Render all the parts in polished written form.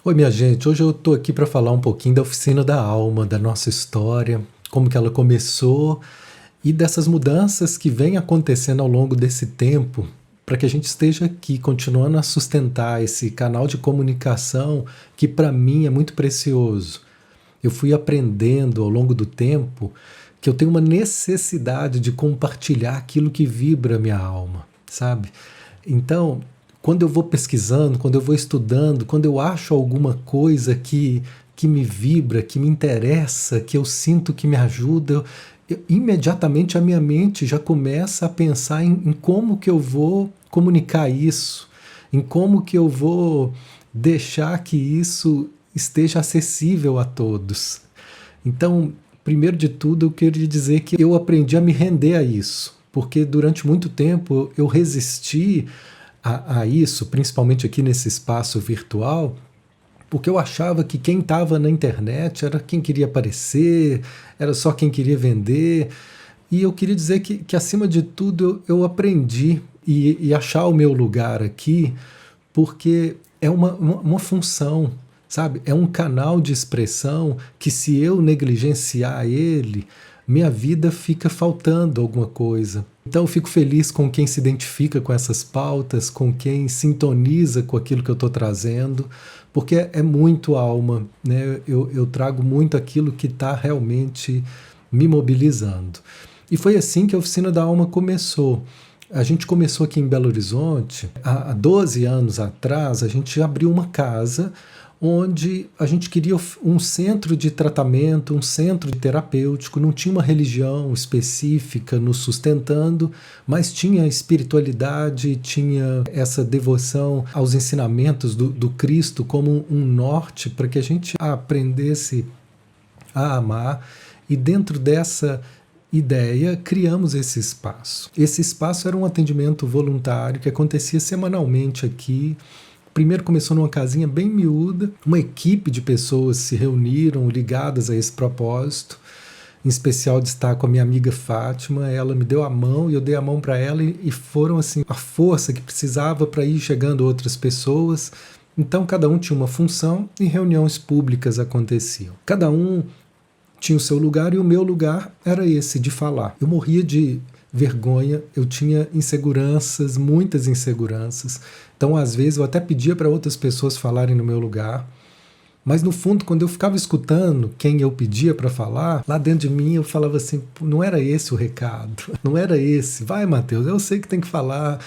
Oi, minha gente. Hoje eu tô aqui para falar um pouquinho da Oficina da Alma, da nossa história, como que ela começou e dessas mudanças que vêm acontecendo ao longo desse tempo, para que a gente esteja aqui continuando a sustentar esse canal de comunicação que para mim é muito precioso. Eu fui aprendendo ao longo do tempo que eu tenho uma necessidade de compartilhar aquilo que vibra a minha alma, sabe? Então, quando eu vou pesquisando, quando eu vou estudando, quando eu acho alguma coisa que me vibra, que me interessa, que eu sinto que me ajuda, imediatamente a minha mente já começa a pensar em como que eu vou comunicar isso, em como que eu vou deixar que isso esteja acessível a todos. Então, primeiro de tudo, eu queria dizer que eu aprendi a me render a isso, porque durante muito tempo eu resisti a isso, principalmente aqui nesse espaço virtual, porque eu achava que quem estava na internet era quem queria aparecer, era só quem queria vender. E eu queria dizer que acima de tudo, eu aprendi e achar o meu lugar aqui, porque é uma função, sabe? É um canal de expressão que, se eu negligenciar ele, minha vida fica faltando alguma coisa. Então eu fico feliz com quem se identifica com essas pautas, com quem sintoniza com aquilo que eu estou trazendo, porque é muito alma, né? Eu trago muito aquilo que está realmente me mobilizando. E foi assim que a Oficina da Alma começou. A gente começou aqui em Belo Horizonte, há 12 anos atrás, a gente abriu uma casa onde a gente queria um centro de tratamento, um centro terapêutico, não tinha uma religião específica nos sustentando, mas tinha espiritualidade, tinha essa devoção aos ensinamentos do Cristo como um norte para que a gente aprendesse a amar, e dentro dessa ideia, criamos esse espaço. Esse espaço era um atendimento voluntário que acontecia semanalmente aqui. Primeiro começou numa casinha bem miúda, uma equipe de pessoas se reuniram ligadas a esse propósito. Em especial destaco a minha amiga Fátima, ela me deu a mão e eu dei a mão para ela, e foram assim a força que precisava para ir chegando outras pessoas. Então cada um tinha uma função e reuniões públicas aconteciam. Cada um tinha o seu lugar e o meu lugar era esse, de falar. Eu morria de vergonha, eu tinha inseguranças, muitas inseguranças. Então, às vezes, eu até pedia para outras pessoas falarem no meu lugar. Mas, no fundo, quando eu ficava escutando quem eu pedia para falar, lá dentro de mim eu falava assim, não era esse o recado, não era esse. Vai, Matheus, eu sei que tem que falar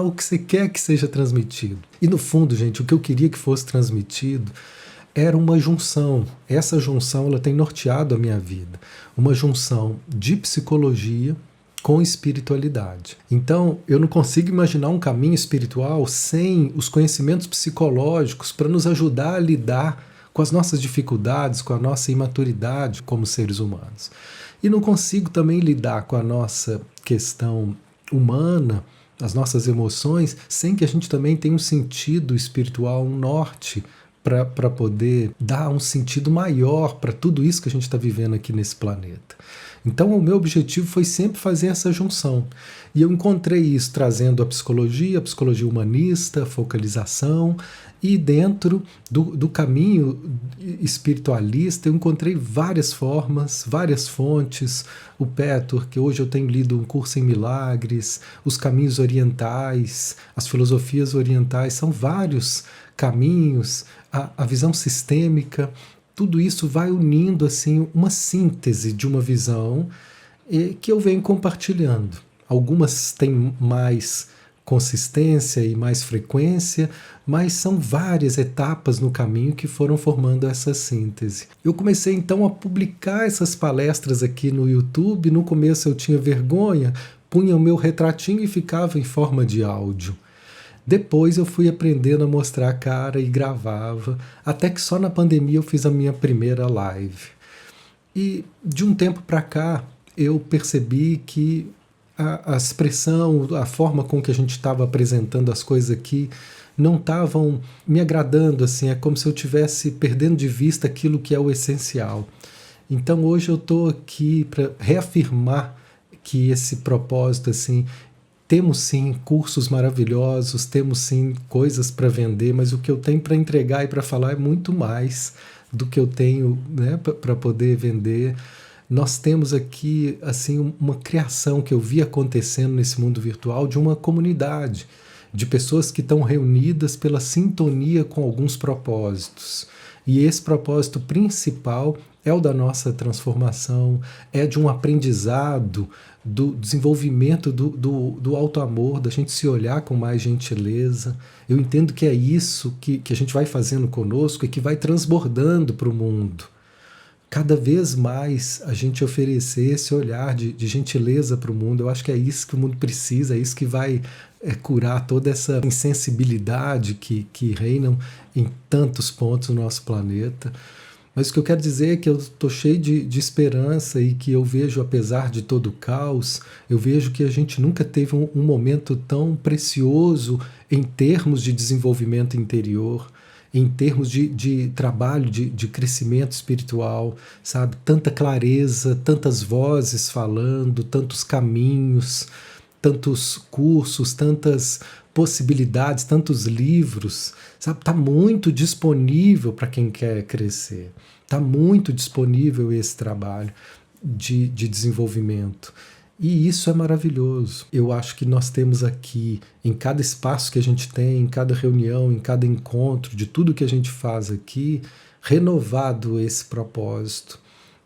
o que você quer que seja transmitido. E, no fundo, gente, o que eu queria que fosse transmitido era uma junção. Essa junção ela tem norteado a minha vida. Uma junção de psicologia com espiritualidade. Então, eu não consigo imaginar um caminho espiritual sem os conhecimentos psicológicos para nos ajudar a lidar com as nossas dificuldades, com a nossa imaturidade como seres humanos. E não consigo também lidar com a nossa questão humana, as nossas emoções, sem que a gente também tenha um sentido espiritual, um norte, para poder dar um sentido maior para tudo isso que a gente está vivendo aqui nesse planeta. Então o meu objetivo foi sempre fazer essa junção. E eu encontrei isso trazendo a psicologia humanista, a focalização, e dentro do caminho espiritualista eu encontrei várias formas, várias fontes. O Petor, que hoje eu tenho lido um curso em milagres, os caminhos orientais, as filosofias orientais, são vários caminhos, a visão sistêmica. Tudo isso vai unindo assim uma síntese de uma visão que eu venho compartilhando. Algumas têm mais consistência e mais frequência, mas são várias etapas no caminho que foram formando essa síntese. Eu comecei então a publicar essas palestras aqui no YouTube. No começo eu tinha vergonha, punha o meu retratinho e ficava em forma de áudio. Depois eu fui aprendendo a mostrar a cara e gravava, até que só na pandemia eu fiz a minha primeira live. E de um tempo para cá eu percebi que a expressão, a forma com que a gente estava apresentando as coisas aqui não estavam me agradando, assim, é como se eu estivesse perdendo de vista aquilo que é o essencial. Então hoje eu estou aqui para reafirmar que esse propósito assim temos sim cursos maravilhosos, temos sim coisas para vender, mas o que eu tenho para entregar e para falar é muito mais do que eu tenho, né, para poder vender. Nós temos aqui assim uma criação que eu vi acontecendo nesse mundo virtual de uma comunidade de pessoas que estão reunidas pela sintonia com alguns propósitos. E esse propósito principal é o da nossa transformação, é de um aprendizado, do desenvolvimento do auto-amor, da gente se olhar com mais gentileza. Eu entendo que é isso que a gente vai fazendo conosco e que vai transbordando para o mundo. Cada vez mais a gente oferecer esse olhar de gentileza para o mundo. Eu acho que é isso que o mundo precisa, é isso que vai curar toda essa insensibilidade que reinam em tantos pontos do nosso planeta. Mas o que eu quero dizer é que eu estou cheio de esperança e que eu vejo, apesar de todo o caos, eu vejo que a gente nunca teve um momento tão precioso em termos de desenvolvimento interior, em termos de trabalho, de crescimento espiritual, sabe? Tanta clareza, tantas vozes falando, tantos caminhos, tantos cursos, tantas possibilidades, tantos livros, sabe? Está muito disponível para quem quer crescer. Está muito disponível esse trabalho de desenvolvimento. E isso é maravilhoso. Eu acho que nós temos aqui, em cada espaço que a gente tem, em cada reunião, em cada encontro, de tudo que a gente faz aqui, renovado esse propósito,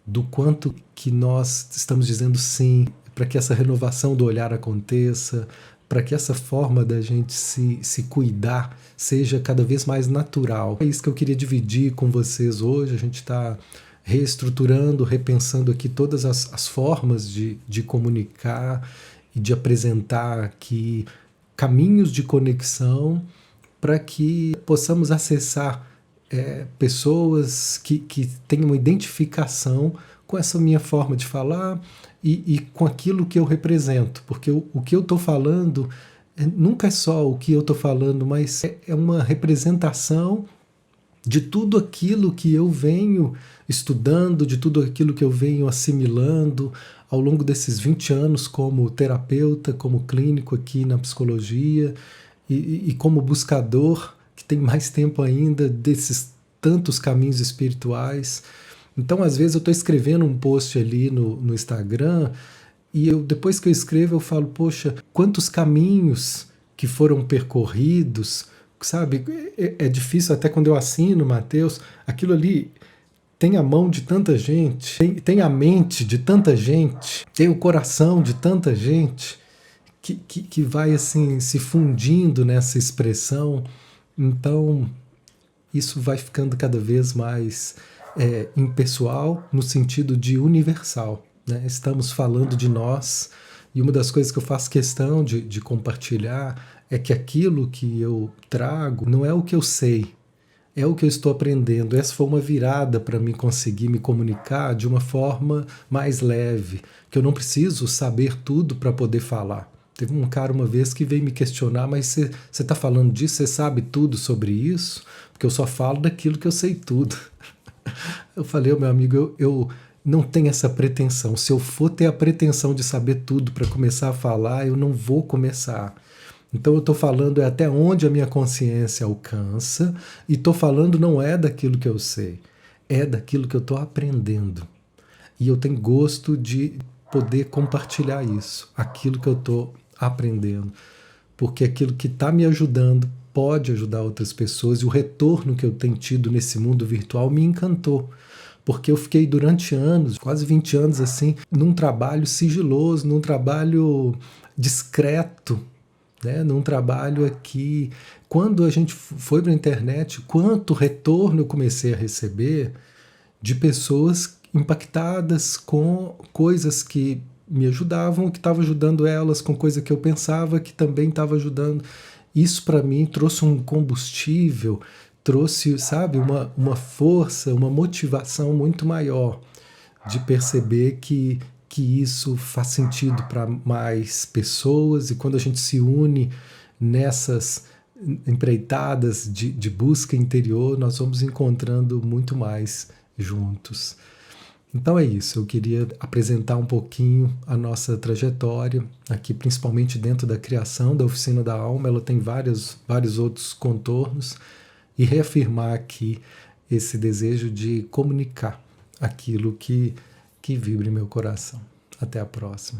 do quanto que nós estamos dizendo sim, para que essa renovação do olhar aconteça, para que essa forma da gente se cuidar seja cada vez mais natural. É isso que eu queria dividir com vocês hoje. A gente está reestruturando, repensando aqui todas as formas de comunicar e de apresentar aqui caminhos de conexão para que possamos acessar pessoas que tenham uma identificação com essa minha forma de falar e com aquilo que eu represento, porque o que eu estou falando nunca é só o que eu estou falando, mas é uma representação de tudo aquilo que eu venho estudando, de tudo aquilo que eu venho assimilando ao longo desses 20 anos como terapeuta, como clínico aqui na psicologia e como buscador, que tem mais tempo ainda desses tantos caminhos espirituais. Então, às vezes, eu estou escrevendo um post ali no Instagram e depois que eu escrevo, eu falo, poxa, quantos caminhos que foram percorridos, sabe? É difícil até quando eu assino, Mateus, aquilo ali tem a mão de tanta gente, tem a mente de tanta gente, tem o coração de tanta gente que vai assim se fundindo nessa expressão. Então, isso vai ficando cada vez mais impessoal no sentido de universal, né? Estamos falando de nós e uma das coisas que eu faço questão de compartilhar é que aquilo que eu trago não é o que eu sei, é o que eu estou aprendendo. Essa foi uma virada para mim conseguir me comunicar de uma forma mais leve, que eu não preciso saber tudo para poder falar. Teve um cara uma vez que veio me questionar, mas você está falando disso, você sabe tudo sobre isso? Porque eu só falo daquilo que eu sei tudo. Eu falei, meu amigo, eu não tenho essa pretensão. Se eu for ter a pretensão de saber tudo para começar a falar, eu não vou começar. Então eu estou falando até onde a minha consciência alcança, e estou falando não é daquilo que eu sei, é daquilo que eu estou aprendendo. E eu tenho gosto de poder compartilhar isso, aquilo que eu estou aprendendo, porque aquilo que está me ajudando pode ajudar outras pessoas, e o retorno que eu tenho tido nesse mundo virtual me encantou, porque eu fiquei durante anos, quase 20 anos assim, num trabalho sigiloso, num trabalho discreto, né? Num trabalho aqui. Quando a gente foi para a internet, quanto retorno eu comecei a receber de pessoas impactadas com coisas que me ajudavam, que estavam ajudando elas, com coisa que eu pensava que também estava ajudando. Isso para mim trouxe um combustível, trouxe, sabe, uma força, uma motivação muito maior de perceber que isso faz sentido para mais pessoas, e quando a gente se une nessas empreitadas de busca interior, nós vamos encontrando muito mais juntos. Então é isso, eu queria apresentar um pouquinho a nossa trajetória, aqui principalmente dentro da criação da Oficina da Alma, ela tem vários outros contornos, e reafirmar aqui esse desejo de comunicar aquilo que vibra em meu coração. Até a próxima.